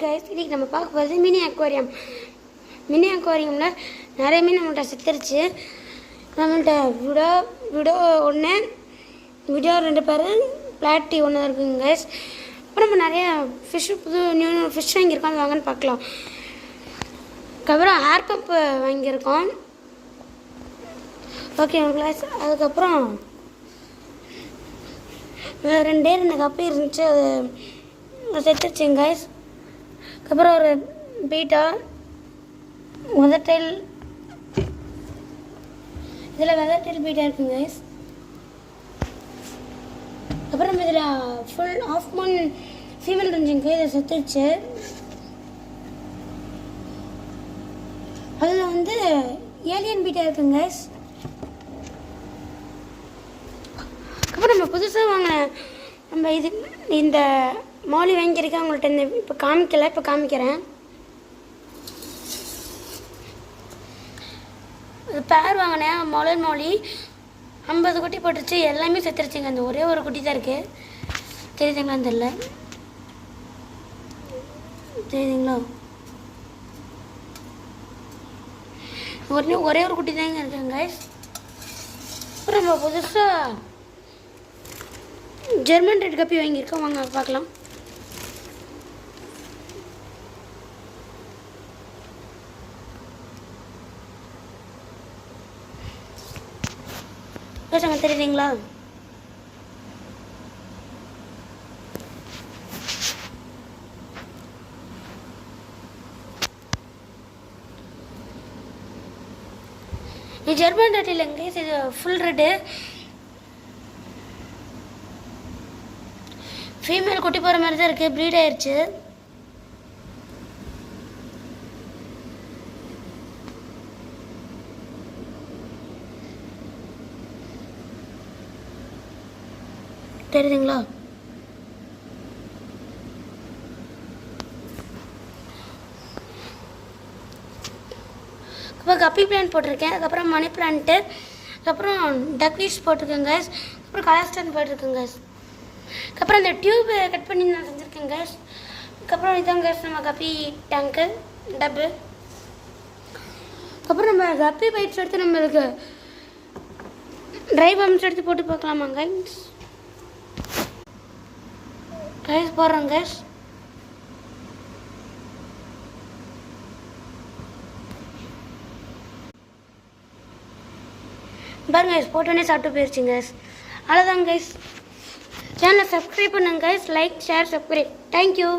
Guys, இன்றைக்கி நம்ம பார்க்க போகிறது மினி அக்வாரியம். மினி அக்வாரியமில் நிறைய மீன் நம்மள்கிட்ட செத்துருச்சு. நம்மள்கிட்ட விடோ ஒன்று, விடோ 2 பேர், பிளாட்டி ஒன்று இருக்குங்க கைஸ். அப்புறம் நம்ம நிறைய புது நியூ ஃபிஷ் வாங்கியிருக்கோம், அது வாங்கன்னு பார்க்கலாம். அதுக்கப்புறம் ஹேர் பம்ப் வாங்கியிருக்கோம். ஓகே கைஸ், அதுக்கப்புறம் 2 கப்பு இருந்துச்சு, அது செத்துருச்சுங்க கைஸ். அதுக்கப்புறம் ஒரு பீட்டா வெதர்டைல், இதில் வெதர்டைல் பீட்டா இருக்குங்க கைஸ். அப்புறம் இதில் ஃபுல் ஆஃப் மூன் ஃபீமேல் இருந்துச்சுங்க, இதை செத்துருச்சு. அதில் ஏலியன் பீட்டா இருக்குங்க கைஸ். அப்புறம் நம்ம புதுசாக நம்ம இந்த மௌலி வாங்கியிருக்கேன். உங்கள்கிட்ட இப்போ காமிக்கலை, இப்போ காமிக்கிறேன். பேர் வாங்கினேன் மௌலி 50 குட்டி போட்டுருச்சு, எல்லாமே செத்துருச்சுங்க. அந்த ஒரே ஒரு குட்டி தான் இருக்குது. தெரியுதுங்களான்னு தெரில, தெரியுதுங்களா? ஒரே ஒரு குட்டி தாங்க இருக்குங்க கைஸ். அப்புறம் நம்ம புதுசாக ஜெர்மன் ரெட் கப்பி வாங்கியிருக்கோம், வாங்க பார்க்கலாம். பேசுங்க, தெரியுதுங்களா? இது ஜெர்மன் ரெட் இல்லைங்க, இது ஃபுல் ரெட்டு. ஃபீமேல் குட்டி போகிற மாதிரி தான் இருக்குது, ப்ரீட் ஆயிடுச்சு. தெரியுதுங்களா? அப்புறம் கப்பி பிளான்ட் போட்டிருக்கேன், அதுக்கப்புறம் மணி பிளான்ட்டு, அதுக்கப்புறம் டக்வீஸ் போட்டிருக்கேங்க, அப்புறம் கலாஸ்டன் போட்டிருக்கேங்க. அதுக்கப்புறம் இந்த டியூப் கட் பண்ணி நான் செஞ்சுருக்கேங்க. அதுக்கப்புறம் இதாங்க நம்ம கப்பி டேங்க்கு டப்பு. அதுக்கப்புறம் நம்ம கப்பி பைட்ஸ் எடுத்து நம்மளுக்கு ட்ரை பம்ப்ஸ் எடுத்து போட்டு பார்க்கலாமாங்க கைஸ். போடுறோங்க கைஸ். பாருங்க கைஸ், போட்டோன்னே சாப்பிட்டு போயிடுச்சுங்க கைஸ். அவ்வளோதாங்க கைஸ். சேனலை சப்ஸ்கிரைப் பண்ணுங்க guys. Like, share, subscribe. Thank you.